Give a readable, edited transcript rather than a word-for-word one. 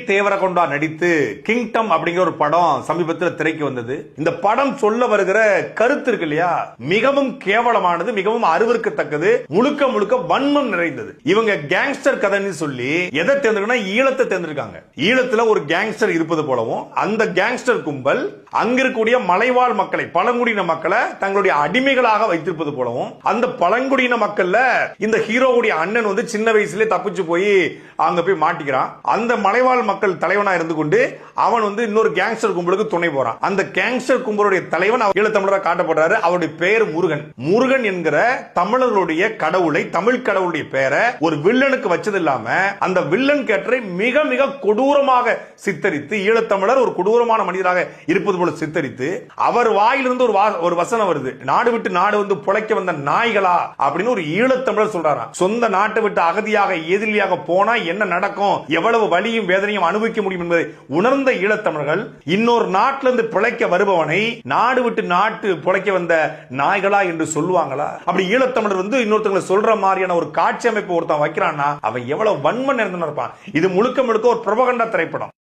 தேவரகொண்டா நடித்து கிங்டம் அப்படிங்கிற ஒரு படம் சமீபத்தில் திரைக்கு வந்தது. இந்த படம் சொல்ல வருகிற கருத்து இருக்கு இல்லையா, மிகவும் கேவலமானது, மிகவும் அருவருக்கத்தக்கது, முழுக்க முழுக்க வன்மம் நிறைந்தது. இவங்க கேங்ஸ்டர் கதைன்னு சொல்லி எதை தேர்ந்தெடுக்கணும், ஈழத்தை தேர்ந்தெடுக்காங்க. ஈழத்துல ஒரு கேங்ஸ்டர் இருப்பது போலவும் அந்த கேங்ஸ்டர் கும்பல் அங்க இருக்கக்கூடிய மலைவாழ் மக்களை, பழங்குடியின மக்களை தங்களுடைய அடிமைகளாக வைத்திருப்பது போலவும், அந்த பழங்குடியின மக்கள்ல இந்த ஹீரோவுடைய அண்ணன் வந்து சின்ன வயசுல தப்பிச்சு போய் அங்க போய் மாட்டிக்கிறான். அந்த மலைவாழ் மக்கள் தலைவனா இருந்து கொண்டு அவன் வந்து இன்னொரு கேங்ஸ்டர் கும்பலுக்கு துணை போறான். அந்த கேங்ஸ்டர் கும்பலுடைய தலைவன் ஈழத்தமிழராக காட்டப்படுறாரு. அவருடைய பெயர் முருகன். முருகன் என்கிற தமிழர்களுடைய கடவுளை, தமிழ் கடவுளுடைய பெயரை ஒரு வில்லனுக்கு வச்சது இல்லாம அந்த வில்லன் கேரக்டரை மிக மிக கொடூரமாக சித்தரித்து, ஈழத்தமிழர் ஒரு கொடூரமான மனிதராக இருப்பது போல சித்தரித்து, அவர் வாயிலிருந்து ஒரு வசனம் வருது, நாடு விட்டு நாடு வந்து பிழைக்க வந்த நாய்களா அப்படின்னு ஒரு ஈழத்தமிழர் சொல்றாராம். சொந்த நாட்டை விட்டு அகதியாக எதிரியாக போனா என்ன நடக்கும், எவ்வளவு வலியும் வேதனையும் அனுபவிக்க முடியும் என்பதை உணர்ந்த ஈழத்தமிழர்கள் இன்னொரு நாட்டிலிருந்து பிழைக்க வருபவனை நாடு விட்டு நாட்டு பிழைக்க வந்த நாய்களா என்று சொல்லுவாங்களா? அப்படி ஈழத்தமிழர் வந்து இன்னொருத்தங்களை சொல்ற மாதிரியான ஒரு காட்சி அமைப்பு ஒருத்தன் வைக்கிறான்னா அவன் எவ்வளவு வன்மம் நிறைந்து இருப்பான். இது முழுக்க முழுக்க ஒரு புரபகண்டா திரைப்படம்.